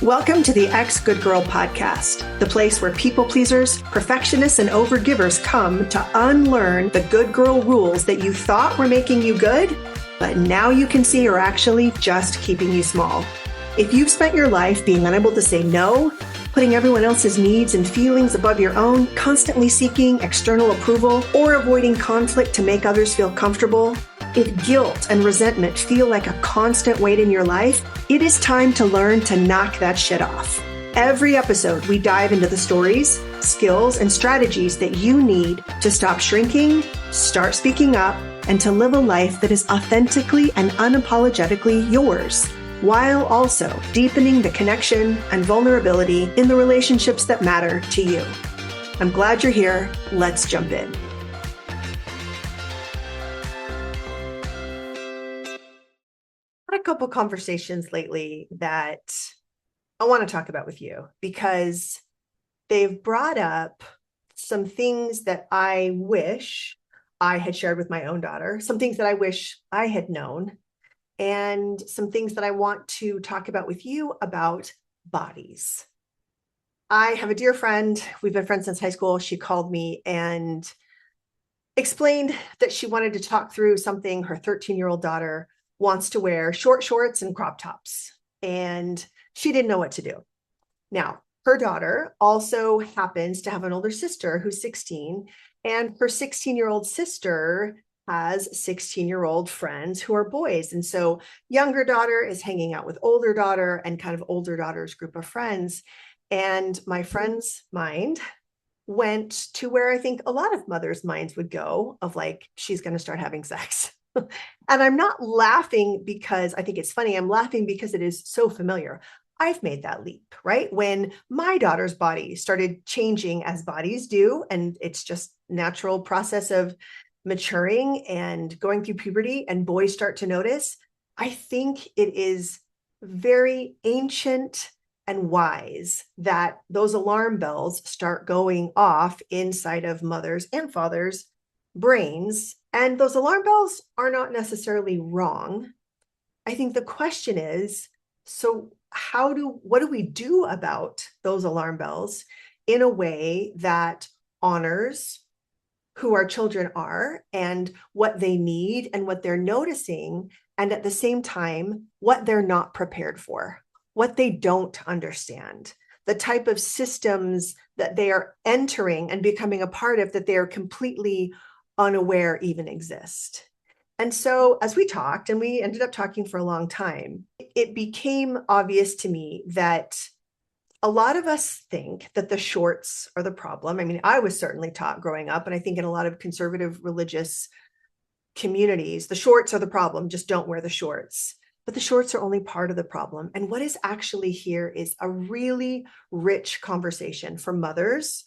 Welcome to the Ex Good Girl podcast, the place where people pleasers, perfectionists, and overgivers come to unlearn the good girl rules that you thought were making you good, but now you can see are actually just keeping you small. If you've spent your life being unable to say no, putting everyone else's needs and feelings above your own, constantly seeking external approval, or avoiding conflict to make others feel comfortable, if guilt and resentment feel like a constant weight in your life, it is time to learn to knock that shit off. Every episode, we dive into the stories, skills, and strategies that you need to stop shrinking, start speaking up, and to live a life that is authentically and unapologetically yours, while also deepening the connection and vulnerability in the relationships that matter to you. I'm glad you're here. Let's jump in. A couple conversations lately that I want to talk about with you because they've brought up some things that I wish I had shared with my own daughter, some things that I wish I had known, and some things that I want to talk about with you about bodies. I have a dear friend. We've been friends since high school. She called me and explained that she wanted to talk through something her 13-year-old daughter wants to wear, short shorts and crop tops. And she didn't know what to do. Now, her daughter also happens to have an older sister who's 16, and her 16-year-old sister has 16-year-old friends who are boys. And so younger daughter is hanging out with older daughter and kind of older daughter's group of friends. And my friend's mind went to where I think a lot of mothers' minds would go of like, she's going to start having sex. And I'm not laughing because I think it's funny. I'm laughing because it is so familiar. I've made that leap, right? When my daughter's body started changing as bodies do, and it's just natural process of maturing and going through puberty, and boys start to notice, I think it is very ancient and wise that those alarm bells start going off inside of mothers and fathers' brains. And those alarm bells are not necessarily wrong. I think the question is, so what do we do about those alarm bells in a way that honors who our children are and what they need and what they're noticing, and at the same time, what they're not prepared for, what they don't understand, the type of systems that they are entering and becoming a part of that they are completely unaware even exist. And so as we talked, and we ended up talking for a long time, it became obvious to me that a lot of us think that the shorts are the problem. I mean, I was certainly taught growing up, and I think in a lot of conservative religious communities, the shorts are the problem, just don't wear the shorts. But the shorts are only part of the problem. And what is actually here is a really rich conversation for mothers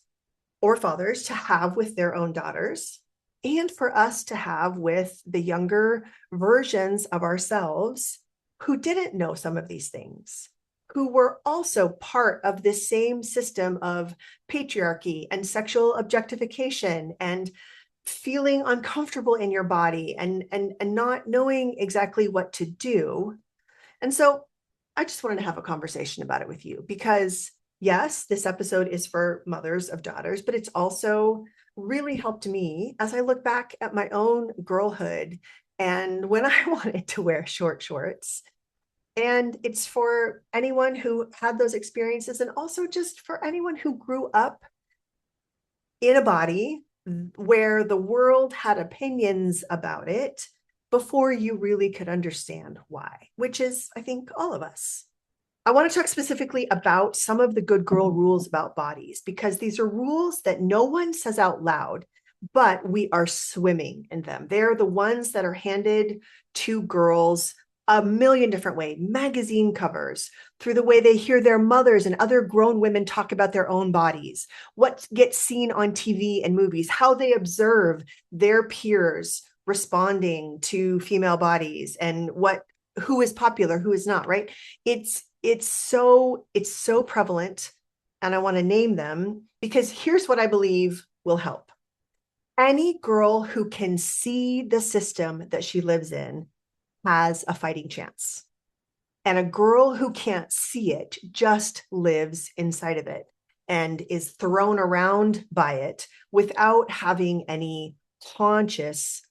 or fathers to have with their own daughters, and for us to have with the younger versions of ourselves who didn't know some of these things, who were also part of this same system of patriarchy and sexual objectification and feeling uncomfortable in your body and not knowing exactly what to do. And so I just wanted to have a conversation about it with you because yes, this episode is for mothers of daughters, but it's also really helped me as I look back at my own girlhood and when I wanted to wear short shorts. And it's for anyone who had those experiences, and also just for anyone who grew up in a body where the world had opinions about it before you really could understand why, which is, I think, all of us. I want to talk specifically about some of the good girl rules about bodies, because these are rules that no one says out loud, but we are swimming in them. They're the ones that are handed to girls a million different ways, magazine covers, through the way they hear their mothers and other grown women talk about their own bodies, what gets seen on TV and movies, how they observe their peers responding to female bodies, and who is popular, who is not, right? It's so prevalent, and I want to name them because here's what I believe will help. Any girl who can see the system that she lives in has a fighting chance. And a girl who can't see it just lives inside of it and is thrown around by it without having any conscious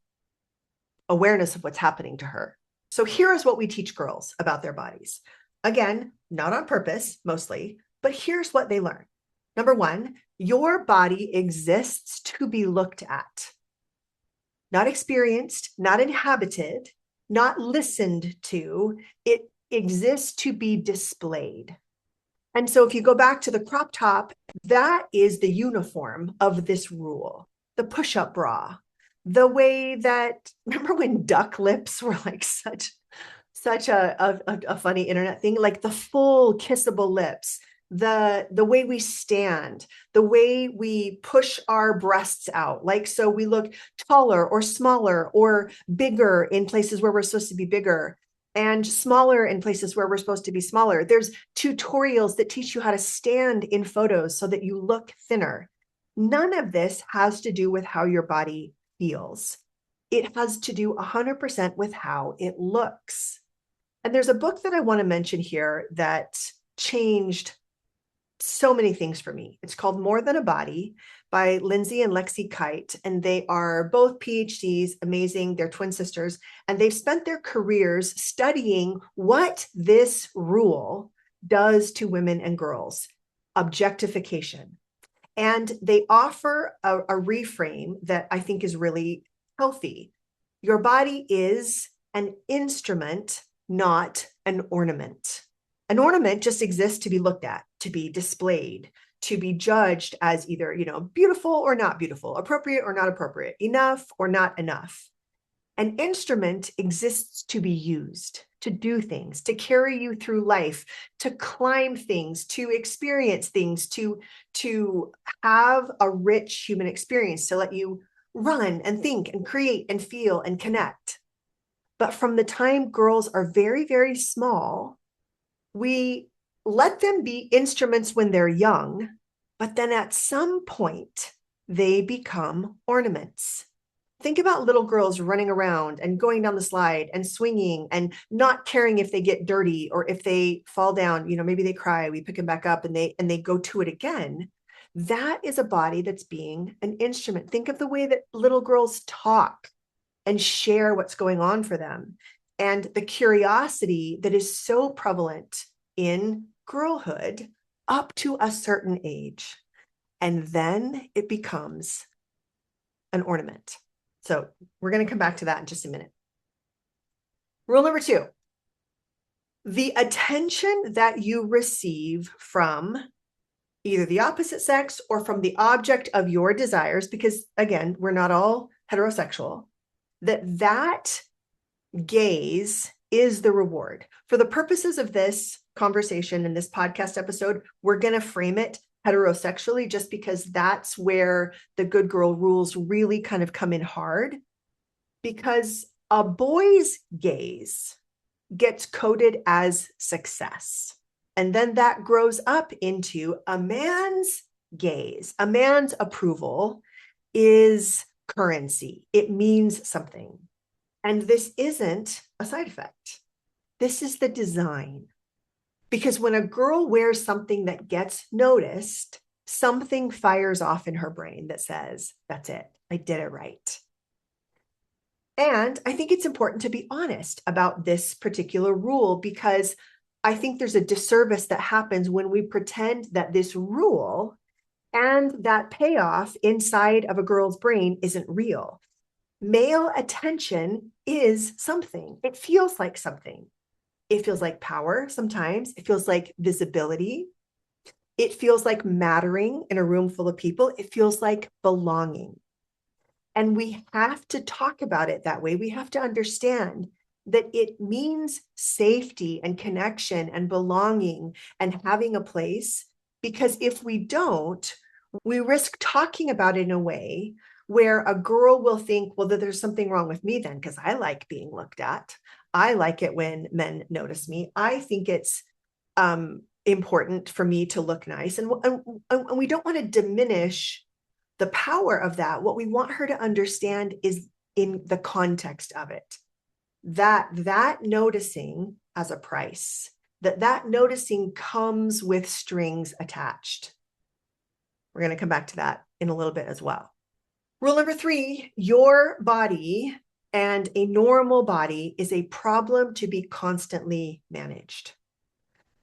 awareness of what's happening to her. So here is what we teach girls about their bodies. Again, not on purpose, mostly, but here's what they learn. Number one, your body exists to be looked at, not experienced, not inhabited, not listened to. It exists to be displayed. And so if you go back to the crop top, that is the uniform of this rule, the push-up bra, the way that, remember when duck lips were like such a funny internet thing, like the full kissable lips, the way we stand, the way we push our breasts out, like so we look taller or smaller or bigger in places where we're supposed to be bigger and smaller in places where we're supposed to be smaller. There's tutorials that teach you how to stand in photos so that you look thinner. None of this has to do with how your body feels. It has to do 100% with how it looks. And there's a book that I want to mention here that changed so many things for me. It's called More Than a Body by Lindsay and Lexi Kite. And they are both PhDs, amazing. They're twin sisters. And they've spent their careers studying what this rule does to women and girls, objectification. And they offer a reframe that I think is really healthy. Your body is an instrument, not an ornament. An ornament just exists to be looked at, to be displayed, to be judged as either, beautiful or not beautiful, appropriate or not appropriate, enough or not enough. An instrument exists to be used, to do things, to carry you through life, to climb things, to experience things, to have a rich human experience, to let you run and think and create and feel and connect. But from the time girls are very, very small, we let them be instruments when they're young, but then at some point, they become ornaments. Think about little girls running around and going down the slide and swinging and not caring if they get dirty or if they fall down, maybe they cry, we pick them back up and they go to it again. That is a body that's being an instrument. Think of the way that little girls talk and share what's going on for them. And the curiosity that is so prevalent in girlhood up to a certain age. And then it becomes an ornament. So we're going to come back to that in just a minute. Rule number 2, the attention that you receive from either the opposite sex or from the object of your desires, because again, we're not all heterosexual, that gaze is the reward. For the purposes of this conversation in this podcast episode, we're going to frame it heterosexually just because that's where the good girl rules really kind of come in hard, because a boy's gaze gets coded as success. And then that grows up into a man's gaze. A man's approval is currency. It means something. And this isn't a side effect. This is the design. Because when a girl wears something that gets noticed, something fires off in her brain that says, that's it, I did it right. And I think it's important to be honest about this particular rule, because I think there's a disservice that happens when we pretend that this rule and that payoff inside of a girl's brain isn't real. Male attention is something. It feels like something. It feels like power sometimes. It feels like visibility. It feels like mattering in a room full of people. It feels like belonging. And we have to talk about it that way. We have to understand that it means safety and connection and belonging and having a place. Because if we don't, we risk talking about it in a way where a girl will think, well, that there's something wrong with me then, because I like being looked at. I like it when men notice me. I think it's important for me to look nice. And we don't want to diminish the power of that. What we want her to understand is in the context of it, that noticing as a price, that noticing comes with strings attached. We're going to come back to that in a little bit as well. Rule number 3, your body and a normal body is a problem to be constantly managed.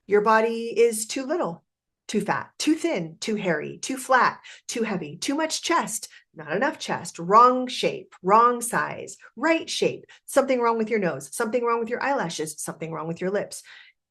Your body is too little, too fat, too thin, too hairy, too flat, too heavy, too much chest, not enough chest, wrong shape, wrong size, right shape, something wrong with your nose, something wrong with your eyelashes, something wrong with your lips.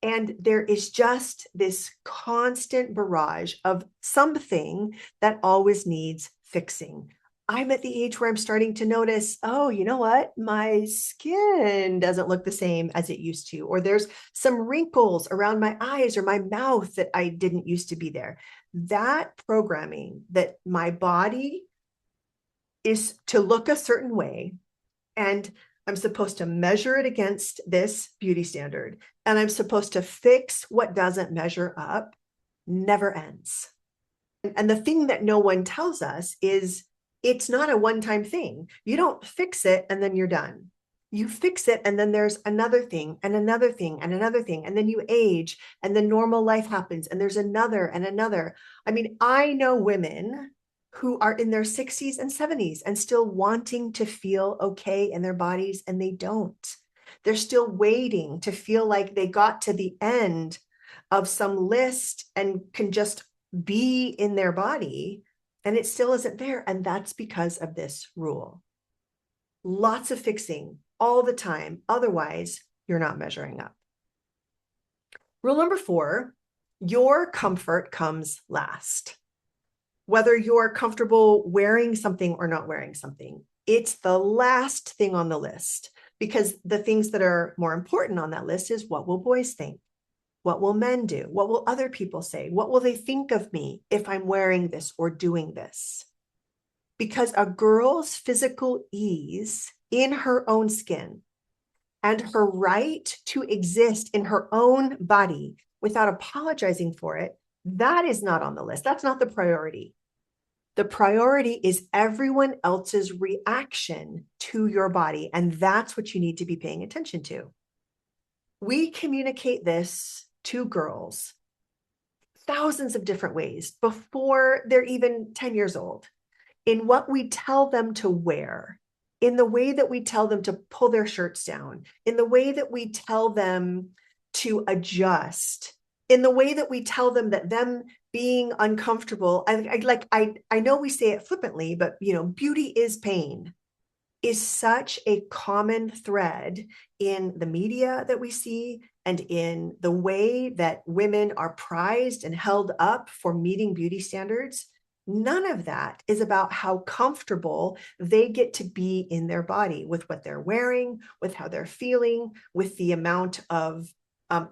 And there is just this constant barrage of something that always needs fixing. I'm at the age where I'm starting to notice, oh, you know what? My skin doesn't look the same as it used to, or there's some wrinkles around my eyes or my mouth that I didn't used to be there. That programming that my body is to look a certain way, and I'm supposed to measure it against this beauty standard, and I'm supposed to fix what doesn't measure up, never ends. And the thing that no one tells us is it's not a one-time thing. You don't fix it and then you're done. You fix it and then there's another thing and another thing and another thing. And then you age and then normal life happens and there's another and another. I mean, I know women who are in their 60s and 70s and still wanting to feel okay in their bodies, and they don't. They're still waiting to feel like they got to the end of some list and can just be in their body, and it still isn't there. And that's because of this rule. Lots of fixing all the time. Otherwise, you're not measuring up. Rule number 4, your comfort comes last. Whether you're comfortable wearing something or not wearing something, it's the last thing on the list, because the things that are more important on that list is, what will boys think? What will men do? What will other people say? What will they think of me if I'm wearing this or doing this? Because a girl's physical ease in her own skin and her right to exist in her own body without apologizing for it, that is not on the list. That's not the priority. The priority is everyone else's reaction to your body, and that's what you need to be paying attention to. We communicate this to girls thousands of different ways before they're even 10 years old, in what we tell them to wear, in the way that we tell them to pull their shirts down, in the way that we tell them to adjust, in the way that we tell them that them being uncomfortable. I know we say it flippantly, but beauty is pain is such a common thread in the media that we see and in the way that women are prized and held up for meeting beauty standards. None of that is about how comfortable they get to be in their body with what they're wearing, with how they're feeling, with the amount of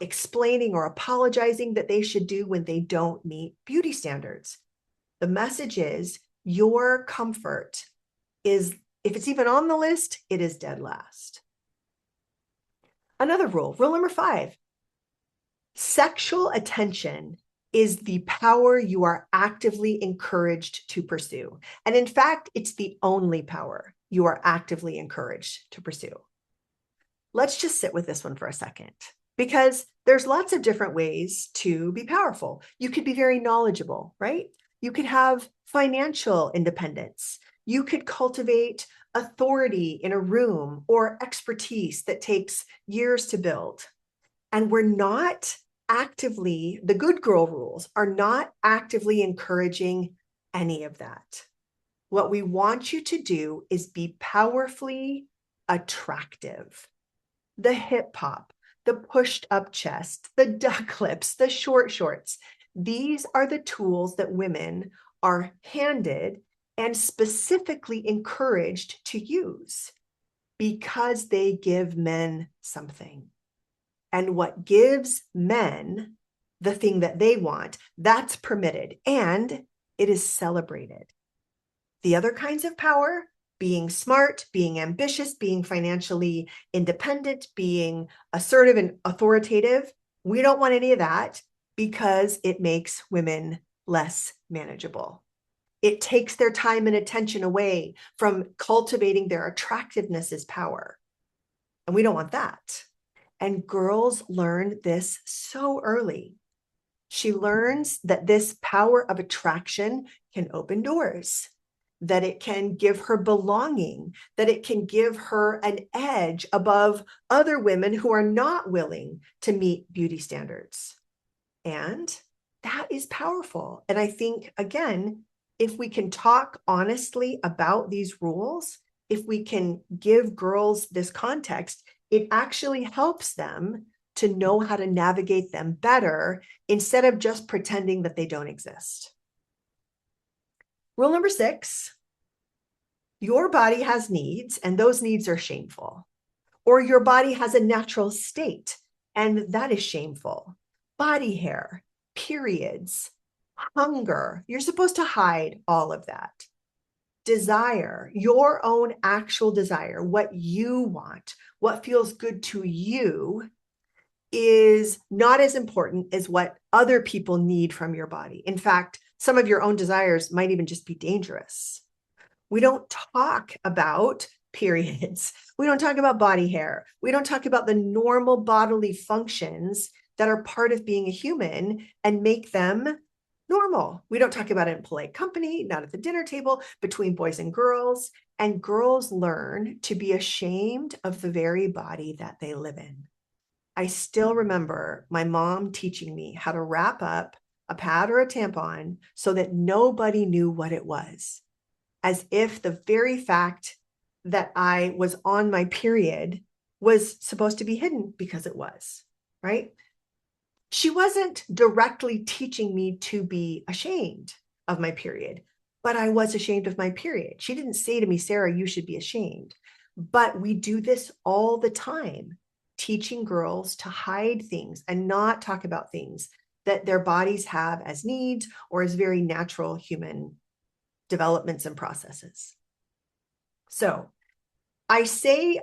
explaining or apologizing that they should do when they don't meet beauty standards. The message is your comfort is, if it's even on the list, it is dead last. Another rule number 5, sexual attention is the power you are actively encouraged to pursue. And in fact, it's the only power you are actively encouraged to pursue. Let's just sit with this one for a second, because there's lots of different ways to be powerful. You could be very knowledgeable, right? You could have financial independence. You could cultivate authority in a room or expertise that takes years to build. And we're not actively, the good girl rules are not actively encouraging any of that. What we want you to do is be powerfully attractive. The hip hop, the pushed up chest, the duck lips, the short shorts. These are the tools that women are handed and specifically encouraged to use because they give men something. And what gives men the thing that they want, that's permitted and it is celebrated. The other kinds of power, being smart, being ambitious, being financially independent, being assertive and authoritative, we don't want any of that because it makes women less manageable. It takes their time and attention away from cultivating their attractiveness as power. And we don't want that. And girls learn this so early. She learns that this power of attraction can open doors, that it can give her belonging, that it can give her an edge above other women who are not willing to meet beauty standards. And that is powerful. And I think, again, if we can talk honestly about these rules, if we can give girls this context, it actually helps them to know how to navigate them better instead of just pretending that they don't exist. Rule number 6, your body has needs and those needs are shameful. Or your body has a natural state and that is shameful. Body hair, periods, hunger, you're supposed to hide all of that. Desire, your own actual desire, what you want, what feels good to you, is not as important as what other people need from your body. In fact, some of your own desires might even just be dangerous. We don't talk about periods. We don't talk about body hair. We don't talk about the normal bodily functions that are part of being a human and make them normal. We don't talk about it in polite company, not at the dinner table, between boys and girls. And girls learn to be ashamed of the very body that they live in. I still remember my mom teaching me how to wrap up a pad or a tampon so that nobody knew what it was, as if the very fact that I was on my period was supposed to be hidden because it was, right? She wasn't directly teaching me to be ashamed of my period, but I was ashamed of my period. She didn't say to me, Sarah, you should be ashamed. But we do this all the time, teaching girls to hide things and not talk about things that their bodies have as needs or as very natural human developments and processes. So I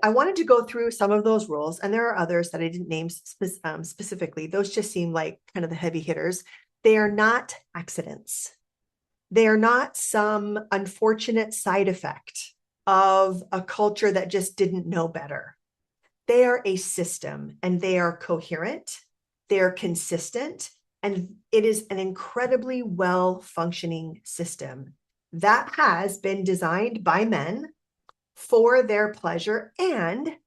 wanted to go through some of those rules, and there are others that I didn't name specifically. Those just seem like kind of the heavy hitters. They are not accidents. They are not some unfortunate side effect of a culture that just didn't know better. They are a system, and they are coherent, they are consistent, and it is an incredibly well-functioning system that has been designed by men for their pleasure, and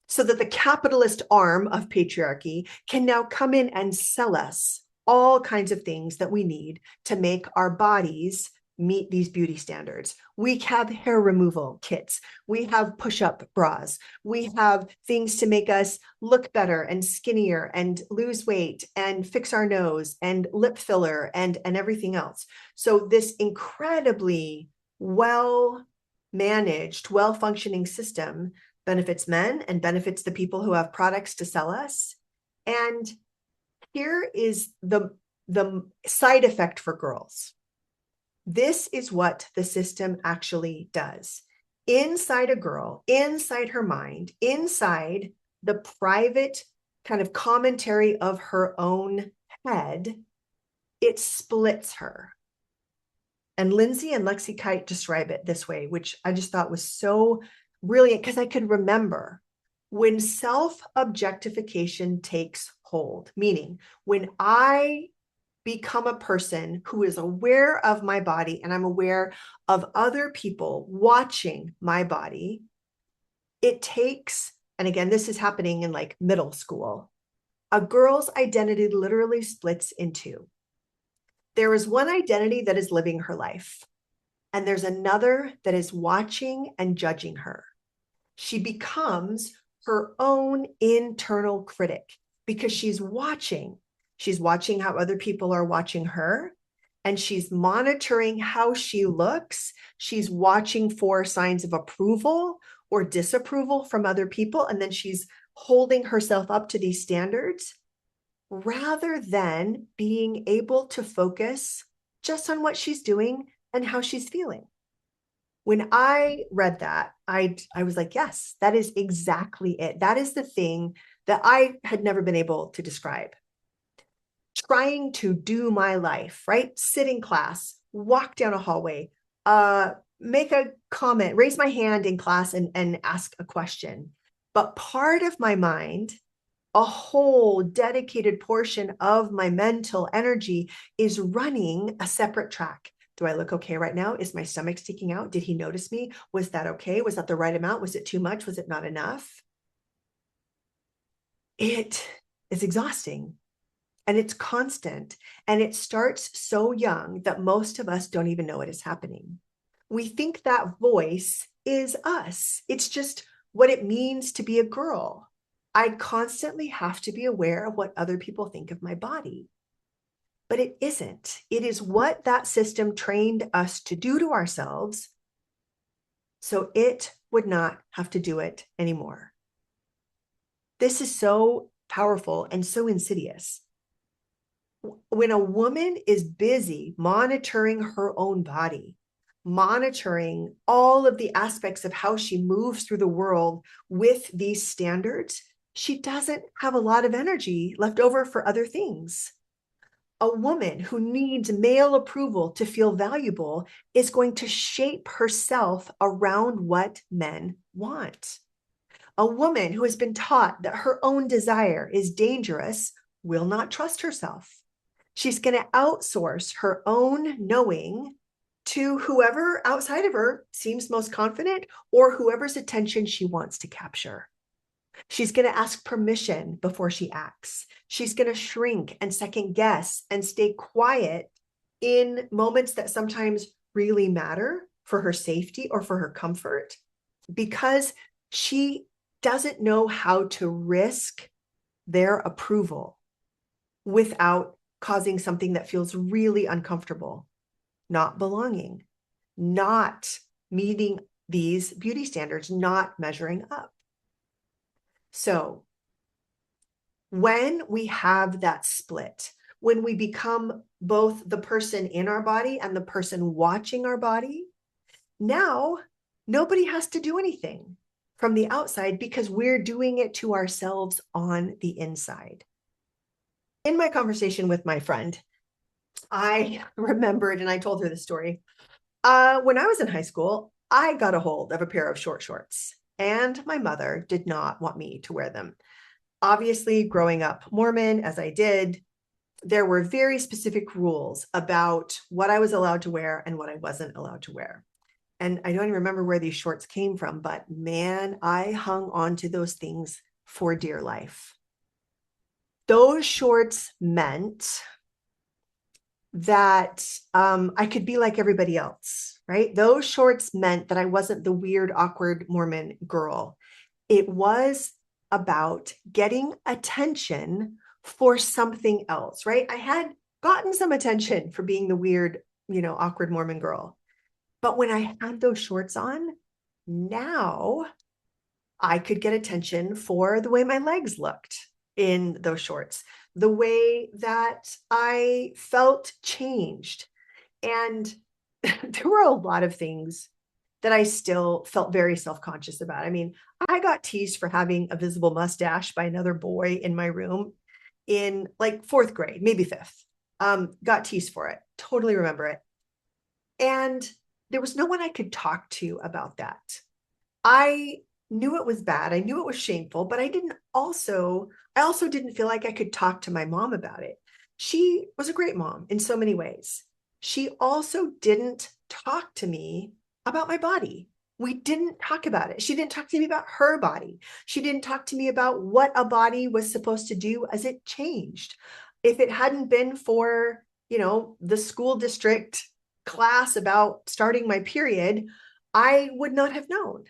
so that the capitalist arm of patriarchy can now come in and sell us all kinds of things that we need to make our bodies meet these beauty standards. We have hair removal kits. We have push-up bras. We have things to make us look better and skinnier and lose weight and fix our nose and lip filler and everything else. So this incredibly well-managed, well-functioning system benefits men and benefits the people who have products to sell us. And here is the side effect for girls. This is what the system actually does. Inside a girl, inside her mind, inside the private kind of commentary of her own head, it splits her. And Lindsay and Lexi Kite describe it this way, which I just thought was so brilliant, because I could remember when self-objectification takes hold, meaning when I become a person who is aware of my body and I'm aware of other people watching my body, it takes, and again, this is happening in like middle school, a girl's identity literally splits in two. There is one identity that is living her life, and there's another that is watching and judging her. She becomes her own internal critic because she's watching. She's watching how other people are watching her, and she's monitoring how she looks. She's watching for signs of approval or disapproval from other people, and then she's holding herself up to these standards rather than being able to focus just on what she's doing and how she's feeling. When I read that, I was like, yes, that is exactly it. That is the thing that I had never been able to describe. Trying to do my life, right? Sit in class, walk down a hallway, make a comment, raise my hand in class and ask a question. But part of my mind a whole dedicated portion of my mental energy is running a separate track. Do I look okay right now? Is my stomach sticking out? Did he notice me? Was that okay? Was that the right amount? Was it too much? Was it not enough? It is exhausting and it's constant, and it starts so young that most of us don't even know it is happening. We think that voice is us. It's just what it means to be a girl. I constantly have to be aware of what other people think of my body. But it isn't. It is what that system trained us to do to ourselves, so it would not have to do it anymore. This is so powerful and so insidious. When a woman is busy monitoring her own body, monitoring all of the aspects of how she moves through the world with these standards, she doesn't have a lot of energy left over for other things. A woman who needs male approval to feel valuable is going to shape herself around what men want. A woman who has been taught that her own desire is dangerous will not trust herself. She's going to outsource her own knowing to whoever outside of her seems most confident or whoever's attention she wants to capture. She's going to ask permission before she acts. She's going to shrink and second guess and stay quiet in moments that sometimes really matter for her safety or for her comfort, because she doesn't know how to risk their approval without causing something that feels really uncomfortable, not belonging, not meeting these beauty standards, not measuring up. So when we have that split, when we become both the person in our body and the person watching our body, now nobody has to do anything from the outside because we're doing it to ourselves on the inside. In my conversation with my friend, I remembered, and I told her the story. When I was in high school, I got a hold of a pair of short shorts, and my mother did not want me to wear them. Obviously, growing up Mormon, as I did, there were very specific rules about what I was allowed to wear and what I wasn't allowed to wear. And I don't even remember where these shorts came from, but man, I hung on to those things for dear life. Those shorts meant that I could be like everybody else, right? Those shorts meant that I wasn't the weird, awkward Mormon girl. It was about getting attention for something else, right? I had gotten some attention for being the weird, awkward Mormon girl. But when I had those shorts on, now I could get attention for the way my legs looked in those shorts, the way that I felt changed. And there were a lot of things that I still felt very self-conscious about. I mean, I got teased for having a visible mustache by another boy in my room in like fourth grade, maybe fifth. Got teased for it. Totally remember it. And there was no one I could talk to about that. I knew it was bad. I knew it was shameful, but I also didn't feel like I could talk to my mom about it. She was a great mom in so many ways. She also didn't talk to me about my body. We didn't talk about it. She didn't talk to me about her body. She didn't talk to me about what a body was supposed to do as it changed. If it hadn't been for, the school district class about starting my period, I would not have known,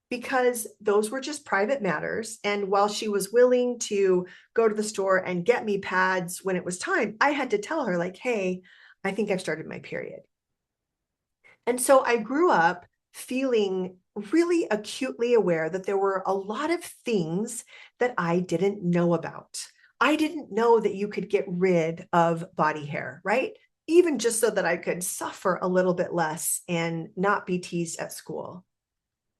because those were just private matters. And while she was willing to go to the store and get me pads when it was time, I had to tell her like, hey, I think I've started my period. And so I grew up feeling really acutely aware that there were a lot of things that I didn't know about. I didn't know that you could get rid of body hair, right? Even just so that I could suffer a little bit less and not be teased at school.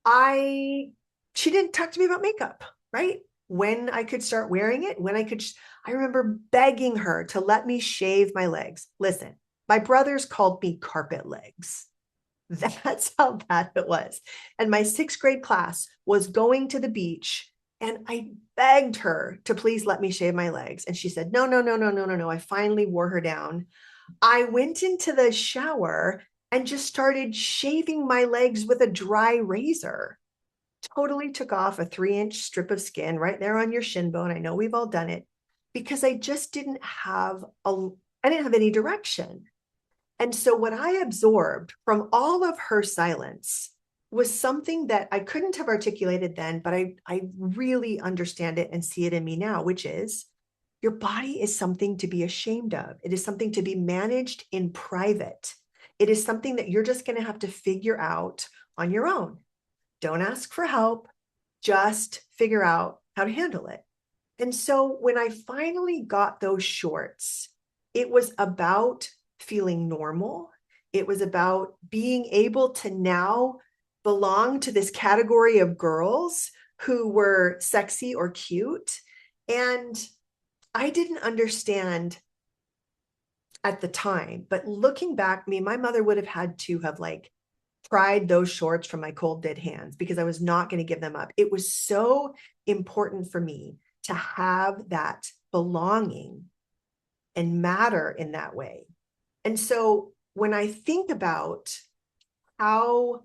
She didn't talk to me about makeup, right? When I could start wearing it, I remember begging her to let me shave my legs. Listen, my brothers called me carpet legs. That's how bad it was. And my sixth grade class was going to the beach And I begged her to please let me shave my legs. And she said, no, no, no, no, no, no, no. I finally wore her down. I went into the shower and just started shaving my legs with a dry razor. Totally took off a 3-inch strip of skin right there on your shin bone. I know we've all done it because I just I didn't have any direction. And so what I absorbed from all of her silence was something that I couldn't have articulated then, but I really understand it and see it in me now, which is your body is something to be ashamed of. It is something to be managed in private. It is something that you're just going to have to figure out on your own. Don't ask for help. Just figure out how to handle it. And so when I finally got those shorts, it was about feeling normal. It was about being able to now belong to this category of girls who were sexy or cute. And I didn't understand at the time, but looking back, my mother would have had to have like pried those shorts from my cold dead hands because I was not going to give them up. It was so important for me to have that belonging and matter in that way. And so when I think about how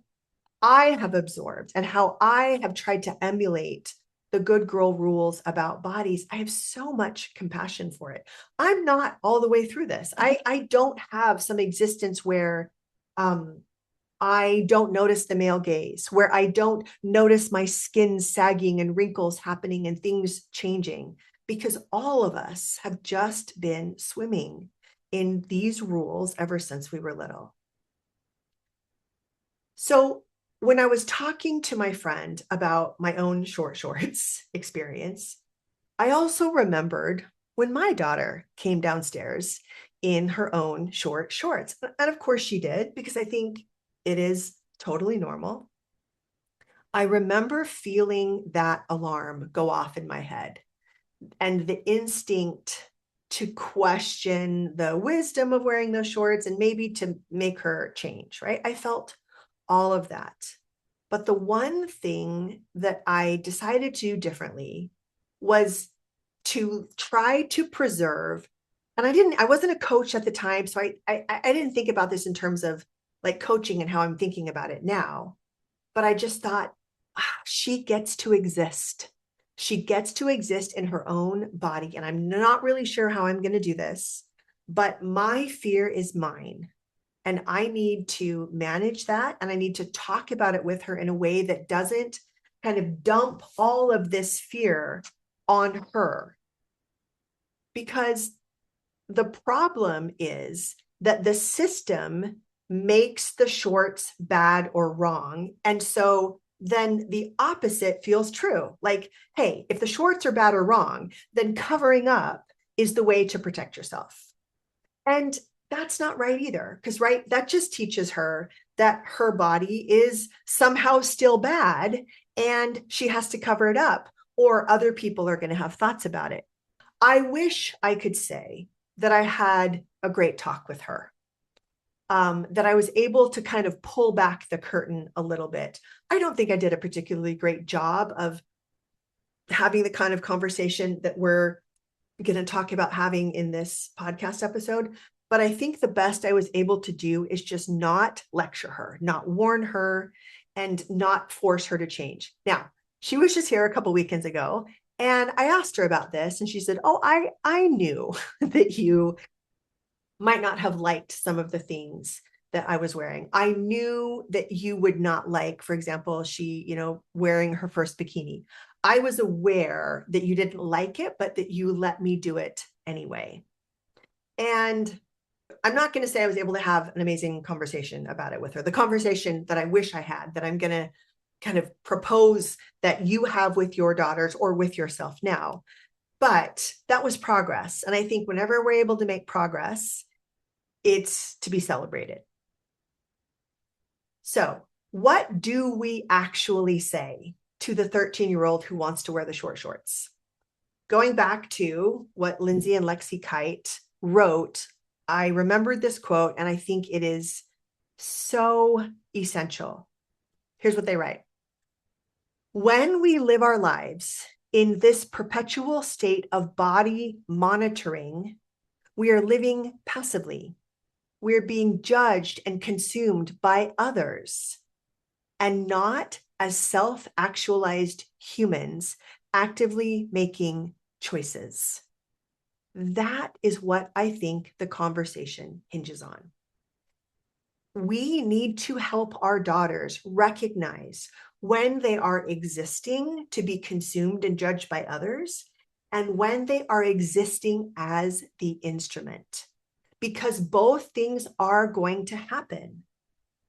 I have absorbed and how I have tried to emulate the good girl rules about bodies, I have so much compassion for it. I'm not all the way through this. I don't have some existence where I don't notice the male gaze, where I don't notice my skin sagging and wrinkles happening and things changing, because all of us have just been swimming in these rules ever since we were little. So when I was talking to my friend about my own short shorts experience, I also remembered when my daughter came downstairs in her own short shorts. And of course she did, because I think it is totally normal. I remember feeling that alarm go off in my head and the instinct to question the wisdom of wearing those shorts and maybe to make her change, right? I felt all of that. But the one thing that I decided to do differently was to try to preserve, and I wasn't a coach at the time, so I didn't think about this in terms of like coaching and how I'm thinking about it now, but I just thought, she gets to exist. She gets to exist in her own body, and I'm not really sure how I'm going to do this, but my fear is mine. And I need to manage that. And I need to talk about it with her in a way that doesn't kind of dump all of this fear on her. Because the problem is that the system makes the shorts bad or wrong. And so then the opposite feels true. Like, hey, if the shorts are bad or wrong, then covering up is the way to protect yourself. And that's not right either, because right, that just teaches her that her body is somehow still bad and she has to cover it up, or other people are going to have thoughts about it. I wish I could say that I had a great talk with her, that I was able to kind of pull back the curtain a little bit. I don't think I did a particularly great job of having the kind of conversation that we're going to talk about having in this podcast episode. But I think the best I was able to do is just not lecture her, not warn her, and not force her to change. Now, she was just here a couple weekends ago, and I asked her about this, and she said, oh, I knew that you might not have liked some of the things that I was wearing. I knew that you would not like, for example, she, wearing her first bikini. I was aware that you didn't like it, but that you let me do it anyway. And I'm not going to say I was able to have an amazing conversation about it with her. The conversation that I wish I had, that I'm going to kind of propose that you have with your daughters or with yourself now. But that was progress. And I think whenever we're able to make progress, it's to be celebrated. So what do we actually say to the 13-year-old who wants to wear the short shorts? Going back to what Lindsay and Lexi Kite wrote, I remembered this quote, and I think it is so essential. Here's what they write. When we live our lives in this perpetual state of body monitoring, we are living passively. We're being judged and consumed by others and not as self-actualized humans actively making choices. That is what I think the conversation hinges on. We need to help our daughters recognize when they are existing to be consumed and judged by others, and when they are existing as the instrument, because both things are going to happen.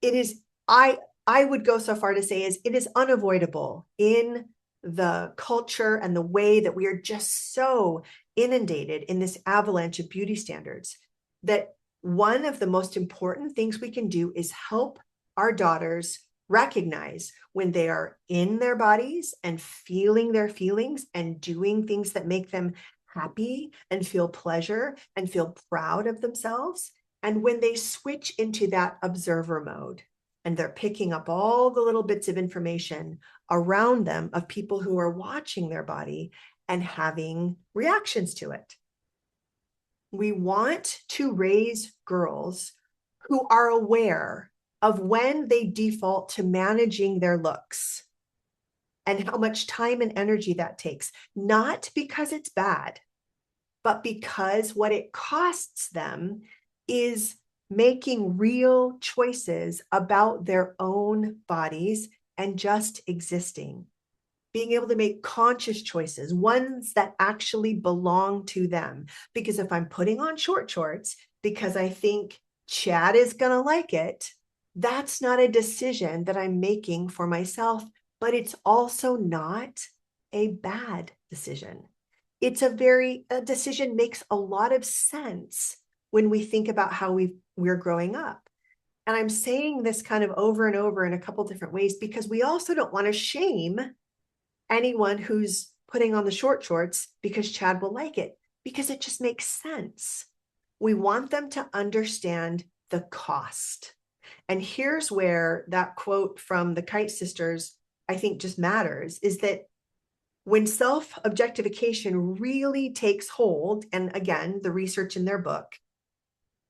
It is, I would go so far to say is it is unavoidable in the culture and the way that we are just so inundated in this avalanche of beauty standards that one of the most important things we can do is help our daughters recognize when they are in their bodies and feeling their feelings and doing things that make them happy and feel pleasure and feel proud of themselves. And when they switch into that observer mode and they're picking up all the little bits of information around them of people who are watching their body and having reactions to it. We want to raise girls who are aware of when they default to managing their looks and how much time and energy that takes, not because it's bad, but because what it costs them is making real choices about their own bodies and just existing. Being able to make conscious choices, ones that actually belong to them. Because if I'm putting on short shorts because I think Chad is going to like it, that's not a decision that I'm making for myself, but it's also not a bad decision. It's a decision makes a lot of sense when we think about how we're growing up. And I'm saying this kind of over and over in a couple different ways because we also don't want to shame anyone who's putting on the short shorts because Chad will like it, because it just makes sense. We want them to understand the cost. And here's where that quote from the Kite Sisters, I think just matters, is that when self-objectification really takes hold, and again, the research in their book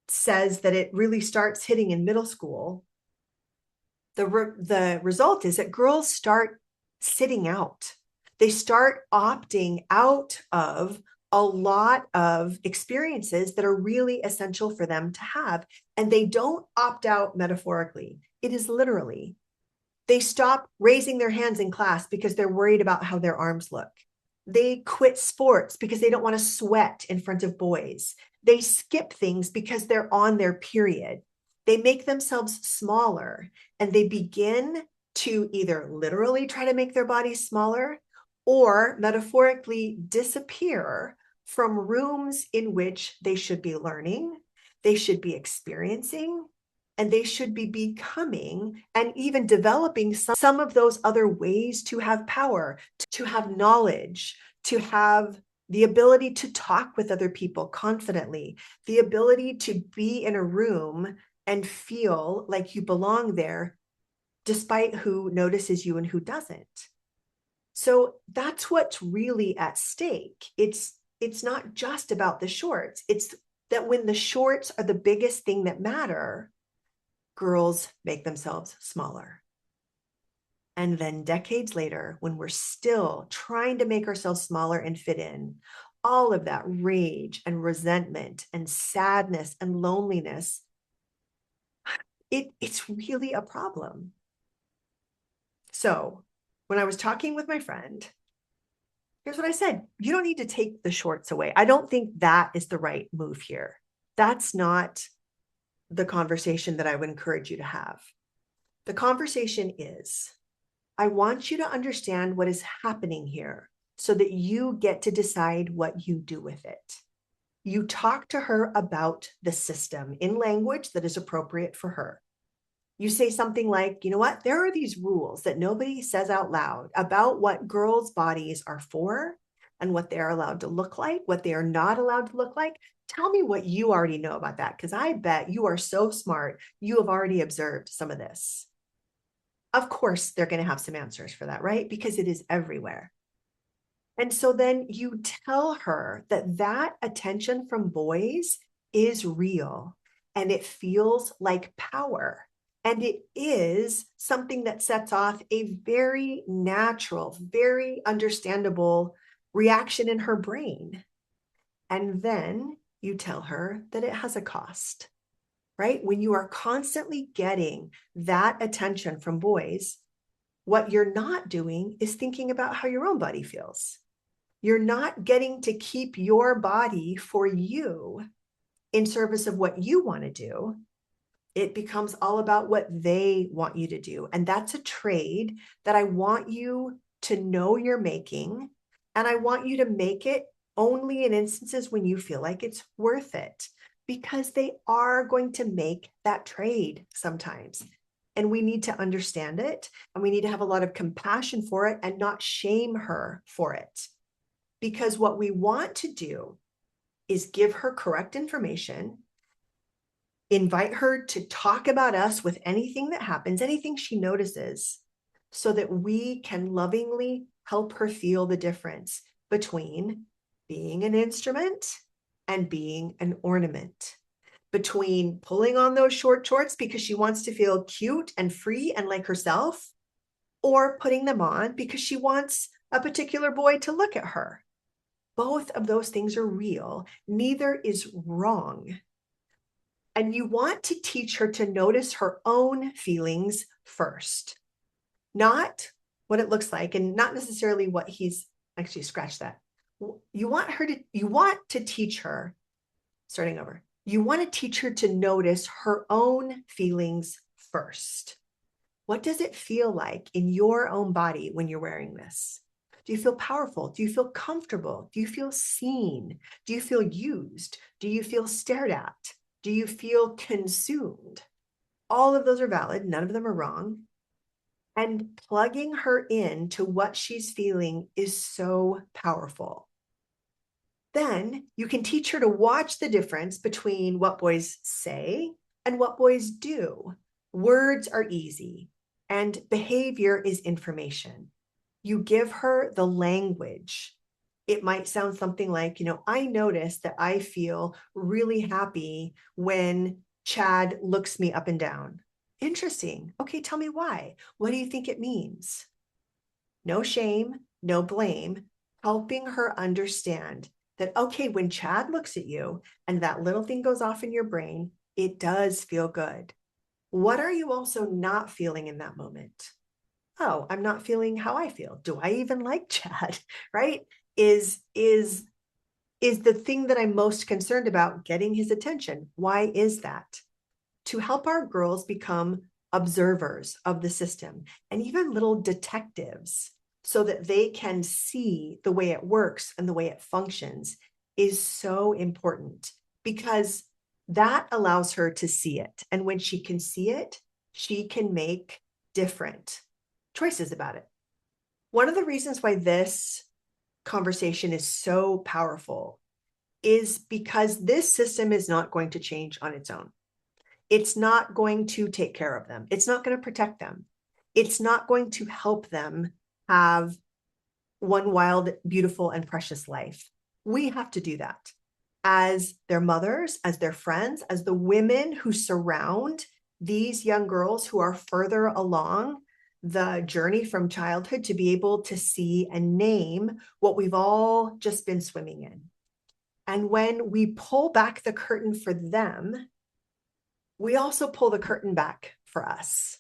says that it really starts hitting in middle school, the result is that girls start sitting out. They start opting out of a lot of experiences that are really essential for them to have. And they don't opt out metaphorically. It is literally. They stop raising their hands in class because they're worried about how their arms look. They quit sports because they don't want to sweat in front of boys. They skip things because they're on their period. They make themselves smaller and they begin to either literally try to make their bodies smaller or metaphorically disappear from rooms in which they should be learning, they should be experiencing, and they should be becoming and even developing some of those other ways to have power, to have knowledge, to have the ability to talk with other people confidently, the ability to be in a room and feel like you belong there, despite who notices you and who doesn't. So that's what's really at stake. It's not just about the shorts. It's that when the shorts are the biggest thing that matter, girls make themselves smaller. And then decades later, when we're still trying to make ourselves smaller and fit in, all of that rage and resentment and sadness and loneliness, it's really a problem. So when I was talking with my friend, here's what I said. You don't need to take the shorts away. I don't think that is the right move here. That's not the conversation that I would encourage you to have. The conversation is, I want you to understand what is happening here so that you get to decide what you do with it. You talk to her about the system in language that is appropriate for her. You say something like, you know what, there are these rules that nobody says out loud about what girls' bodies are for and what they are allowed to look like, what they are not allowed to look like. Tell me what you already know about that, because I bet you are so smart, you have already observed some of this. Of course, they're going to have some answers for that, right? Because it is everywhere. And so then you tell her that that attention from boys is real and it feels like power. And it is something that sets off a very natural, very understandable reaction in her brain. And then you tell her that it has a cost, right? When you are constantly getting that attention from boys, what you're not doing is thinking about how your own body feels. You're not getting to keep your body for you in service of what you want to do. It becomes all about what they want you to do. And that's a trade that I want you to know you're making. And I want you to make it only in instances when you feel like it's worth it, because they are going to make that trade sometimes. And we need to understand it. And we need to have a lot of compassion for it and not shame her for it. Because what we want to do is give her correct information, invite her to talk about us with anything that happens, anything she notices, so that we can lovingly help her feel the difference between being an instrument and being an ornament, between pulling on those short shorts because she wants to feel cute and free and like herself, or putting them on because she wants a particular boy to look at her. Both of those things are real. Neither is wrong. And you want to teach her to notice her own feelings first, not what it looks like and not necessarily what he's actually scratch that. You want to teach her, starting over. You want to teach her to notice her own feelings first. What does it feel like in your own body when you're wearing this? Do you feel powerful? Do you feel comfortable? Do you feel seen? Do you feel used? Do you feel stared at? Do you feel consumed? All of those are valid. None of them are wrong. And plugging her into what she's feeling is so powerful. Then you can teach her to watch the difference between what boys say and what boys do. Words are easy, and behavior is information. You give her the language. It might sound something like, I notice that I feel really happy when Chad looks me up and down. Interesting. Okay, tell me why. What do you think it means? No shame, no blame, helping her understand that, okay, when Chad looks at you and that little thing goes off in your brain, it does feel good. What are you also not feeling in that moment? Oh, I'm not feeling how I feel. Do I even like Chad? Right? Is the thing that I'm most concerned about getting his attention? Why is that? To help our girls become observers of the system and even little detectives so that they can see the way it works and the way it functions is so important, because that allows her to see it. And when she can see it, she can make different choices about it. One of the reasons why this conversation is so powerful is because this system is not going to change on its own. It's not going to take care of them. It's not going to protect them. It's not going to help them have one wild, beautiful, and precious life. We have to do that as their mothers, as their friends, as the women who surround these young girls who are further along the journey from childhood to be able to see and name what we've all just been swimming in. And when we pull back the curtain for them, we also pull the curtain back for us.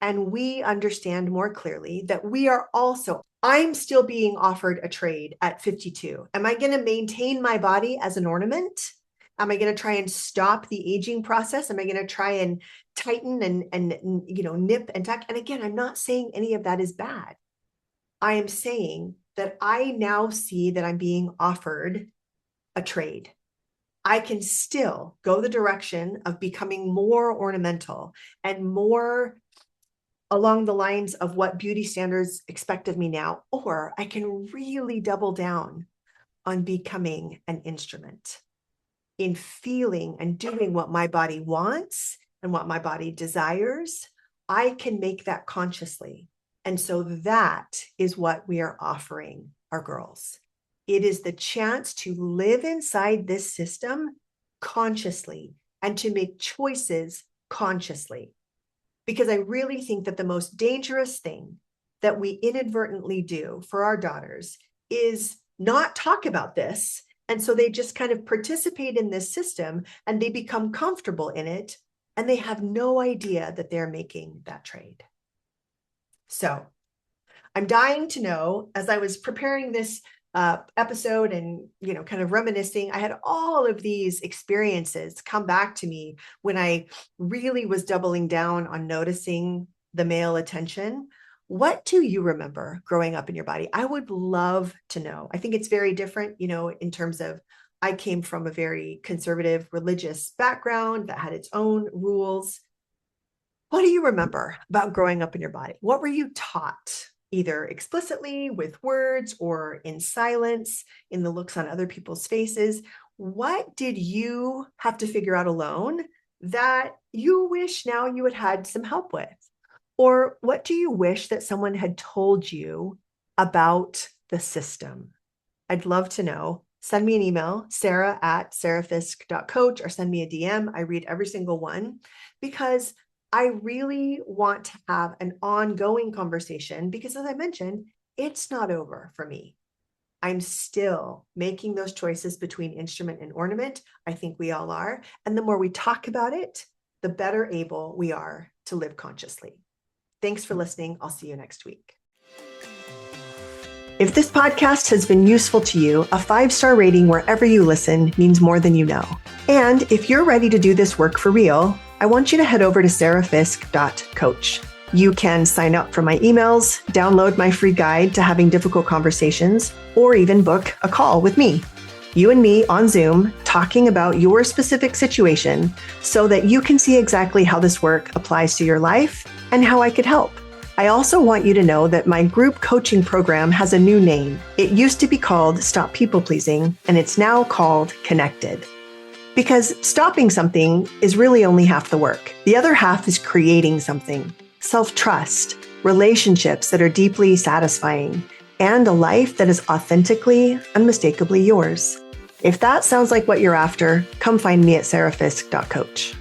And we understand more clearly that we are also, I'm still being offered a trade at 52. Am I going to maintain my body as an ornament? Am I going to try and stop the aging process? Am I going to try and tighten and nip and tuck? And again, I'm not saying any of that is bad. I am saying that I now see that I'm being offered a trade. I can still go the direction of becoming more ornamental and more along the lines of what beauty standards expect of me now, or I can really double down on becoming an instrument in feeling and doing what my body wants and what my body desires. I can make that consciously. And so that is what we are offering our girls. It is the chance to live inside this system consciously and to make choices consciously. Because I really think that the most dangerous thing that we inadvertently do for our daughters is not talk about this. And so they just kind of participate in this system and they become comfortable in it and they have no idea that they're making that trade. So I'm dying to know, as I was preparing this episode and, kind of reminiscing, I had all of these experiences come back to me when I really was doubling down on noticing the male attention. What do you remember growing up in your body? I would love to know. I think it's very different, in terms of I came from a very conservative religious background that had its own rules. What do you remember about growing up in your body? What were you taught, either explicitly with words or in silence, in the looks on other people's faces? What did you have to figure out alone that you wish now you had had some help with? Or what do you wish that someone had told you about the system? I'd love to know. Send me an email, sarah@sarahfisk.coach, or send me a DM. I read every single one because I really want to have an ongoing conversation because, as I mentioned, it's not over for me. I'm still making those choices between instrument and ornament. I think we all are. And the more we talk about it, the better able we are to live consciously. Thanks for listening. I'll see you next week. If this podcast has been useful to you, a 5-star rating wherever you listen means more than you know. And if you're ready to do this work for real, I want you to head over to sarahfisk.coach. You can sign up for my emails, download my free guide to having difficult conversations, or even book a call with me. You and me on Zoom talking about your specific situation so that you can see exactly how this work applies to your life and how I could help. I also want you to know that my group coaching program has a new name. It used to be called Stop People Pleasing, and it's now called Connected. Because stopping something is really only half the work. The other half is creating something, self-trust, relationships that are deeply satisfying, and a life that is authentically, unmistakably yours. If that sounds like what you're after, come find me at sarahfisk.coach.